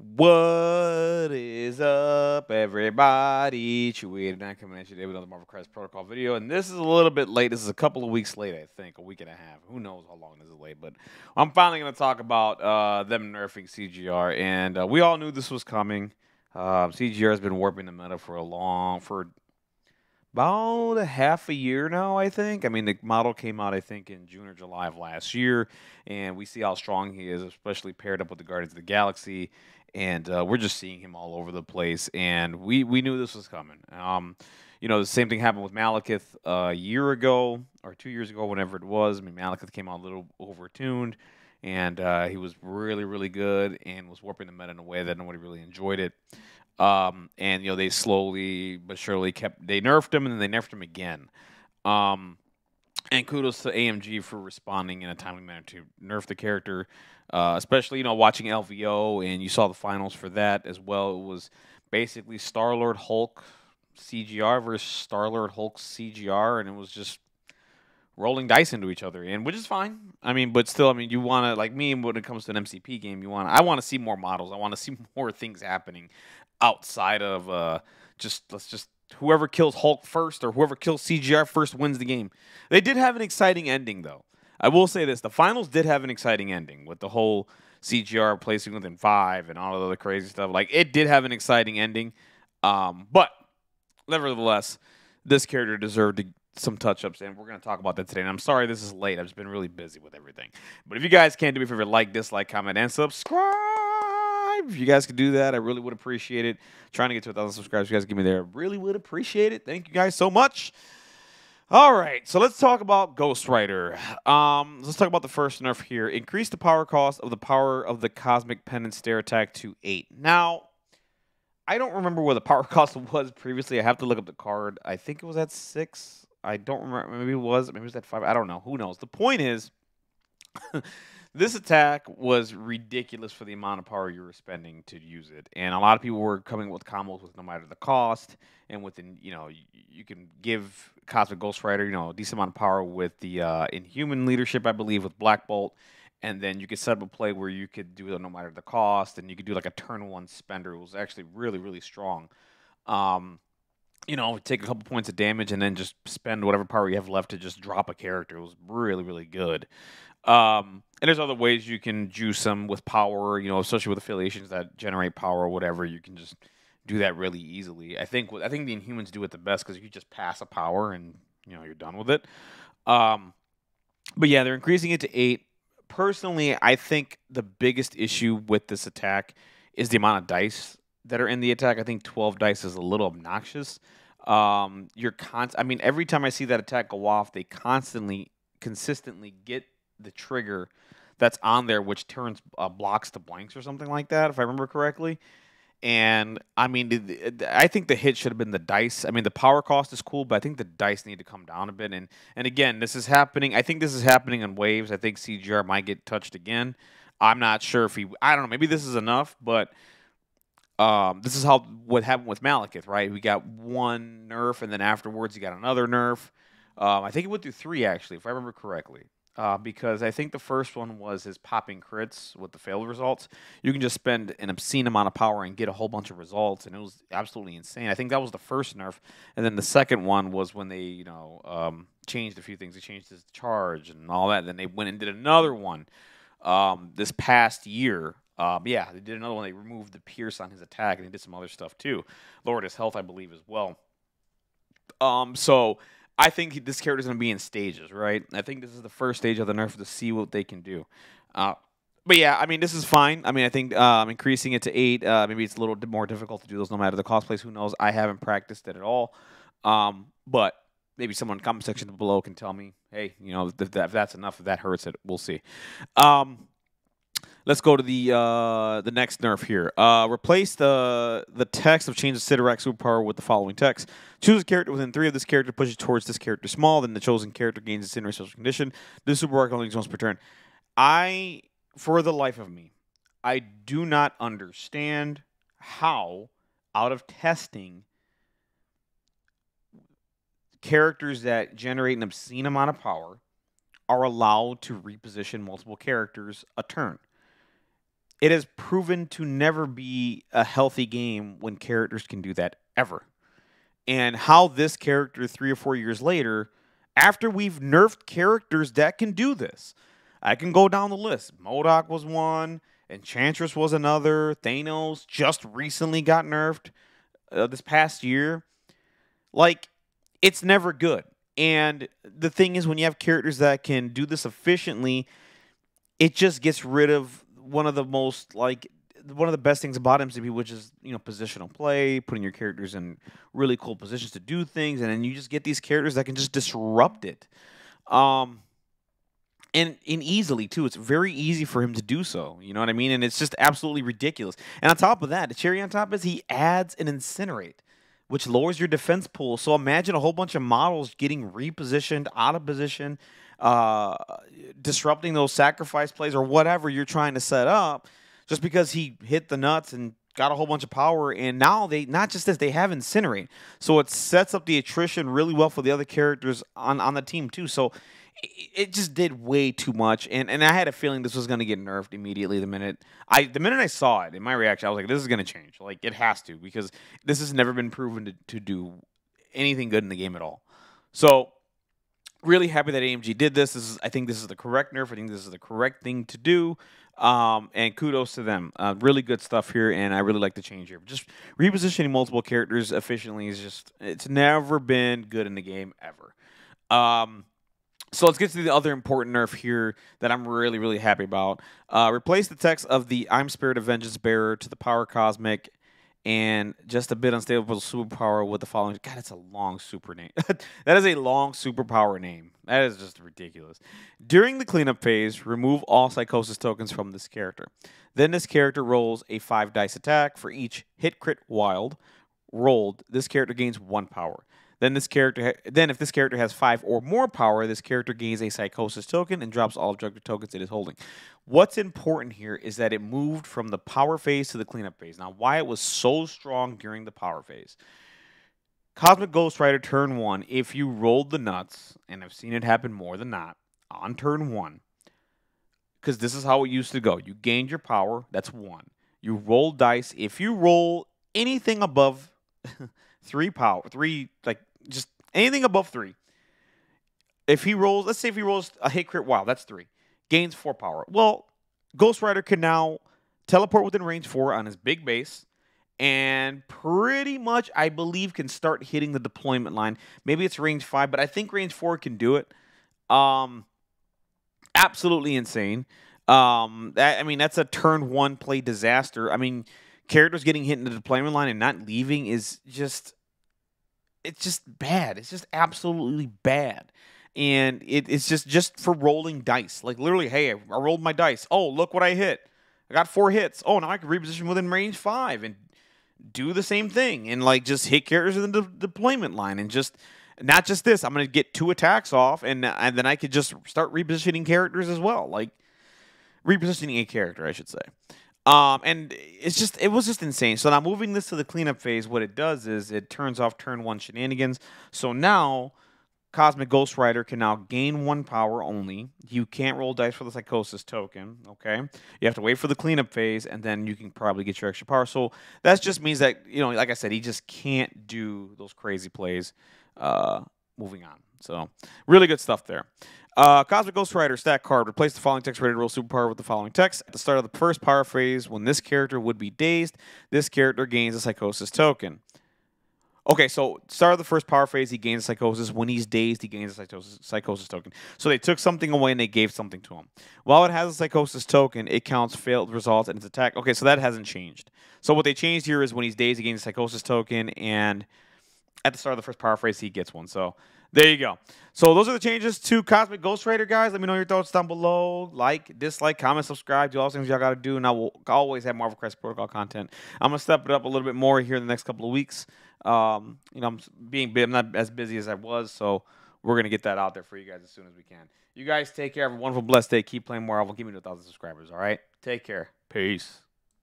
What is up, everybody? Chewy89 coming at you today with another Marvel Crisis Protocol video. And this is a little bit late. This is a couple of weeks late, I think. A week and a half. Who knows how long this is late. But I'm finally going to talk about them nerfing CGR. And we all knew this was coming. CGR has been warping the meta for about a half a year now, I think. I mean, the model came out, I think, in June or July of last year, and we see how strong he is, especially paired up with the Guardians of the Galaxy. And we're just seeing him all over the place, and we knew this was coming. The same thing happened with Malekith a year ago or 2 years ago, whenever it was. I mean, Malekith came out a little overtuned, and he was really, really good and was warping the meta in a way that nobody really enjoyed it. And they slowly but surely they nerfed him and then they nerfed him again. And kudos to AMG for responding in a timely manner to nerf the character, especially watching LVO, and you saw the finals for that as well. It was basically Star-Lord Hulk CGR versus Star-Lord Hulk CGR, and it was just rolling dice into each other, and which is fine. I mean, but still, I mean, you want to, like me, when it comes to an MCP game, I want to see more models. I want to see more things happening outside of let's just whoever kills Hulk first or whoever kills CGR first wins the game. They did have an exciting ending, though. I will say this: the finals did have an exciting ending with the whole CGR placing within 5 and all of the other crazy stuff. Like, it did have an exciting ending, but nevertheless, this character deserved some touch-ups, and we're going to talk about that today. And I'm sorry this is late. I've just been really busy with everything. But if you guys can, do me a favor, like, dislike, comment, and subscribe. If you guys could do that, I really would appreciate it. Trying to get to 1,000 subscribers. If you guys give me there, I really would appreciate it. Thank you guys so much. All right, so let's talk about Ghost Rider. Let's talk about the first nerf here. Increase the power cost of the Cosmic Pendant Stare attack to 8. Now, I don't remember what the power cost was previously. I have to look up the card. I think it was at 6. I don't remember. Maybe it was at 5. I don't know. Who knows? The point is, this attack was ridiculous for the amount of power you were spending to use it, and a lot of people were coming with combos with no matter the cost, and within you can give Cosmic Ghost Rider a decent amount of power with the Inhuman leadership, I believe, with Black Bolt, and then you could set up a play where you could do it no matter the cost, and you could do like a turn 1 spender. It was actually really, really strong. Take a couple points of damage and then just spend whatever power you have left to just drop a character. It was really, really good. And there's other ways you can juice them with power, especially with affiliations that generate power or whatever. You can just do that really easily. I think the Inhumans do it the best because you just pass a power and you're done with it. But yeah, they're increasing it to 8. Personally, I think the biggest issue with this attack is the amount of dice that are in the attack. I think 12 dice is a little obnoxious. Every time I see that attack go off, they consistently get the trigger that's on there, which turns blocks to blanks or something like that, if I remember correctly. And I mean, I think the hit should have been the dice. I mean, the power cost is cool, but I think the dice need to come down a bit. And again, this is happening. I think this is happening in waves. I think CGR might get touched again. I'm not sure if I don't know. Maybe this is enough, but this is what happened with Malekith, right? We got one nerf, and then afterwards he got another nerf. I think it went through 3 actually, if I remember correctly. Because I think the first one was his popping crits with the failed results. You can just spend an obscene amount of power and get a whole bunch of results, and it was absolutely insane. I think that was the first nerf, and then the second one was when they, changed a few things. They changed his charge and all that. And then they went and did another one this past year. They did another one. They removed the pierce on his attack, and they did some other stuff too. Lowered his health, I believe, as well. So I think this character is going to be in stages, right? I think this is the first stage of the nerf to see what they can do. But yeah, I mean, this is fine. I mean, I think increasing it to 8, maybe it's a little more difficult to do those no matter the cosplays. Who knows? I haven't practiced it at all. But maybe someone in the comment section below can tell me, hey, if that's enough, if that hurts it, we'll see. Let's go to the next nerf here. Replace the text of change the Sidorak superpower with the following text. Choose a character within 3 of this character, pushes towards this character small, then the chosen character gains its inner special condition. This superpower only once per turn. For the life of me, I do not understand how, out of testing, characters that generate an obscene amount of power are allowed to reposition multiple characters a turn. it has proven to never be a healthy game when characters can do that ever. And how this character 3 or 4 years later, after we've nerfed characters that can do this, I can go down the list. MODOK was one, Enchantress was another, Thanos just recently got nerfed this past year. Like, it's never good. And the thing is, when you have characters that can do this efficiently, it just gets rid of one of the best things about MCP, which is positional play, putting your characters in really cool positions to do things, and then you just get these characters that can just disrupt it, and easily too. It's very easy for him to do so. You know what I mean? And it's just absolutely ridiculous. And on top of that, the cherry on top is he adds an incinerate, which lowers your defense pool. So imagine a whole bunch of models getting repositioned, out of position, uh, disrupting those sacrifice plays or whatever you're trying to set up, just because he hit the nuts and got a whole bunch of power. And now they not just this, they have incinerate, so it sets up the attrition really well for the other characters on the team too. So it just did way too much, and I had a feeling this was going to get nerfed immediately the minute I saw it. In my reaction, I was like, this is going to change. Like, it has to, because this has never been proven to do anything good in the game at all. So really happy that AMG did this. I think this is the correct nerf. I think this is the correct thing to do. And kudos to them. Really good stuff here, and I really like the change here. Just repositioning multiple characters efficiently it's never been good in the game ever. So let's get to the other important nerf here that I'm really, really happy about. Replace the text of the I'm Spirit of Vengeance Bearer to the Power Cosmic and just a bit unstable superpower with the following. God, it's a long super name. That is a long superpower name. That is just ridiculous. During the cleanup phase, remove all psychosis tokens from this character. Then this character rolls a 5 dice attack. For each hit, crit, wild rolled, this character gains 1 power. Then if this character has 5 or more power, this character gains a psychosis token and drops all objective tokens it is holding. What's important here is that it moved from the power phase to the cleanup phase. Now, why it was so strong during the power phase. Cosmic Ghost Rider turn 1, if you rolled the nuts, and I've seen it happen more than not, on turn 1, because this is how it used to go. You gained your power, that's 1. You roll dice. If you roll anything above 3 power, just anything above 3. If he rolls, let's say if he rolls a hit crit wild, that's 3. Gains 4 power. Well, Ghost Rider can now teleport within range 4 on his big base, and pretty much, I believe, can start hitting the deployment line. Maybe it's range 5, but I think range 4 can do it. Absolutely insane. That's a turn 1 play disaster. I mean, characters getting hit in the deployment line and not leaving is just, it's just bad. It's just absolutely bad. And it's just for rolling dice. Like, literally, hey, I rolled my dice. Oh, look what I hit. I got 4 hits. Oh, now I can reposition within range 5 and do the same thing. And, like, just hit characters in the deployment line. And just, not just this, I'm going to get 2 attacks off. And then I could just start repositioning characters as well. Like, repositioning a character, I should say. And it was just insane. So now moving this to the cleanup phase, what it does is it turns off turn 1 shenanigans. So now Cosmic Ghost Rider can now gain 1 power only. You can't roll dice for the psychosis token, okay? You have to wait for the cleanup phase, and then you can probably get your extra power. So that just means that, like I said, he just can't do those crazy plays moving on. So really good stuff there. Cosmic Ghost Rider stat card. Replace the following text ready to roll superpower with the following text. At the start of the first power phase, when this character would be dazed, this character gains a psychosis token. Okay, so start of the first power phase, he gains psychosis. When he's dazed, he gains a psychosis token. So they took something away and they gave something to him. While it has a psychosis token, it counts failed results and its attack. Okay, so that hasn't changed. So what they changed here is when he's dazed, he gains a psychosis token, and at the start of the first power phase, he gets one. So there you go. So those are the changes to Cosmic Ghost Rider, guys. Let me know your thoughts down below. Like, dislike, comment, subscribe. Do all those things y'all got to do, and I will always have Marvel Crisis Protocol content. I'm going to step it up a little bit more here in the next couple of weeks. I'm not as busy as I was, so we're going to get that out there for you guys as soon as we can. You guys take care. Have a wonderful, blessed day. Keep playing Marvel. Keep me to 1,000 subscribers, all right? Take care. Peace.